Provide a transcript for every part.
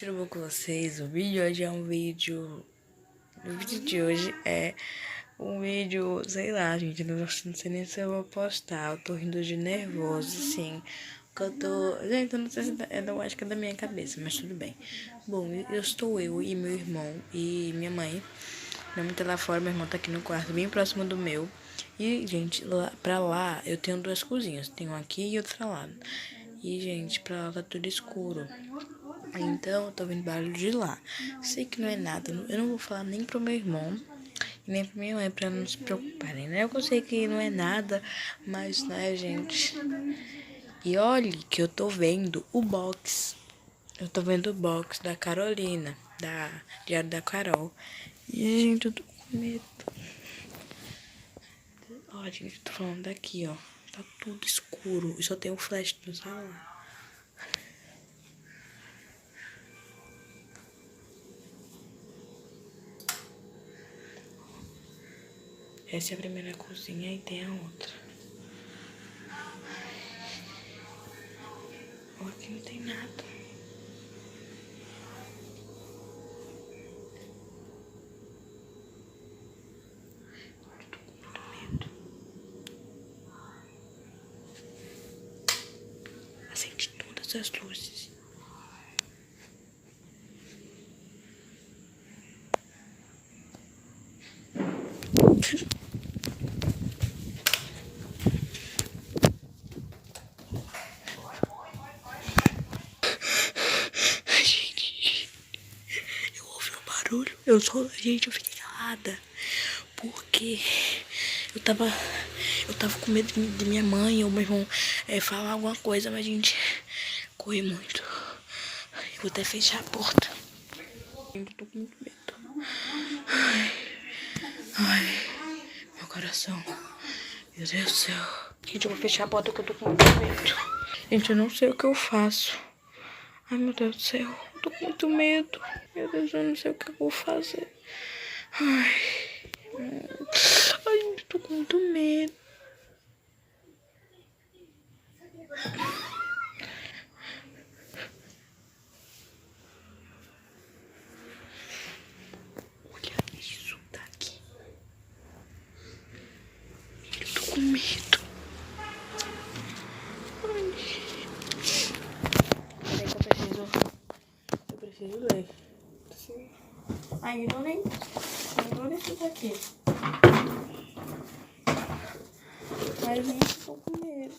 tudo bom com vocês? O vídeo hoje é um vídeo... O vídeo de hoje é um vídeo, sei lá, gente, não sei nem se eu vou postar. Eu tô rindo de nervoso, assim, porque eu tô... Gente, eu não sei se eu acho que é da minha cabeça, mas tudo bem. Bom, eu e meu irmão e minha mãe. Minha mãe tá lá fora, meu irmão tá aqui no quarto, bem próximo do meu. E, gente, pra lá eu tenho duas cozinhas, tem uma aqui e outra lá. E, gente, pra lá tá tudo escuro. Então, eu tô ouvindo barulho de lá. Sei que não é nada. Eu não vou falar nem pro meu irmão, nem pra minha mãe, pra não se preocuparem, né? Eu sei que não é nada, mas, né, gente? E olhe que eu tô vendo o box. Eu tô vendo o box da Carolina, da Diário da Carol. E, gente, eu tô com medo. Ó, gente, eu tô falando daqui, ó. Tá tudo escuro. E só tem o flash no salão. Essa é a primeira cozinha e tem a outra. Ó, aqui não tem nada. Eu tô com muito medo. Acende todas as luzes. Gente, eu ouvi um barulho. Gente, eu fiquei calada. Porque eu tava com medo de minha mãe ou meu irmão falar alguma coisa, mas, gente, corri muito. Eu vou até fechar a porta. Eu tô com muito medo. Ai, meu coração. Meu Deus do céu. Gente, eu vou fechar a porta que eu tô com muito medo. Gente, eu não sei o que eu faço. Ai, meu Deus do céu. Eu tô com muito medo. Meu Deus, eu não sei o que eu vou fazer. Ai, eu tô com muito medo. Olha isso daqui. Eu tô com medo. Ai. Peraí que eu preciso ler. Ai, não nem isso daqui. Mas, gente, eu tô com medo.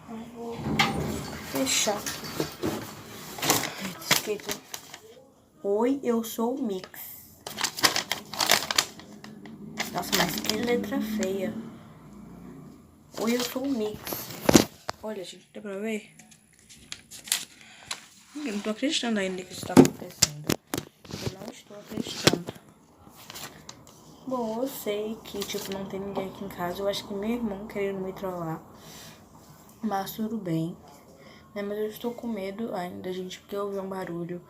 Eu vou fechar. Tá escrito: Oi, eu sou o Mix. Nossa, mas que letra feia. Oi, eu sou o Mix. Olha, gente, dá pra ver? Eu não tô acreditando ainda que isso tá acontecendo. Eu não estou acreditando. Bom, eu sei que, tipo, não tem ninguém aqui em casa. Eu acho que meu irmão querendo me trollar. Mas tudo bem. Né? Mas eu estou com medo ainda, gente, porque eu ouvi um barulho.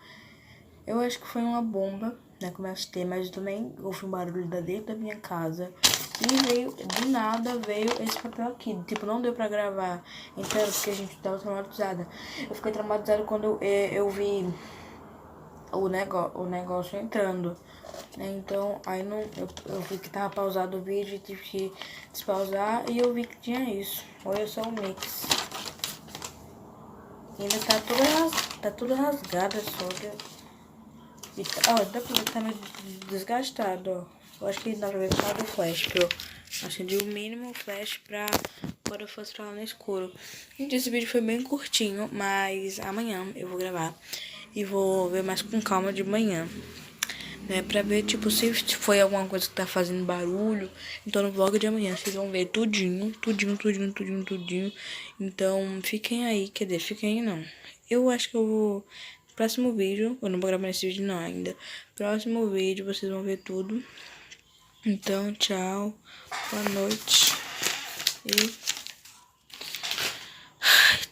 Eu acho que foi uma bomba, né? Começa a ter, mas também ouvi um barulho da dentro da minha casa. E veio, do nada, veio esse papel aqui. Tipo, não deu pra gravar inteiro, porque a gente tava traumatizada. Eu fiquei traumatizada quando eu vi o negócio entrando. Né? Então, aí não, eu vi que tava pausado o vídeo, tive que despausar e eu vi que tinha isso. Olha só o Mix. E ainda tá tudo rasgado, só. E ó, dá pra ver que tá meio desgastado, ó. Eu acho que dá pra ver por causa do flash, que eu acendi o mínimo flash pra quando eu fosse pra lá no escuro. Gente, esse vídeo foi bem curtinho, mas amanhã eu vou gravar e vou ver mais com calma de manhã. Né, pra ver, tipo, se foi alguma coisa que tá fazendo barulho. Então no vlog de amanhã vocês vão ver tudinho. Então fiquem aí, quer dizer, fiquem aí não. Eu acho que eu vou... Próximo vídeo, eu não vou gravar nesse vídeo não ainda. Próximo vídeo vocês vão ver tudo. Então, tchau, boa noite e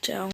tchau.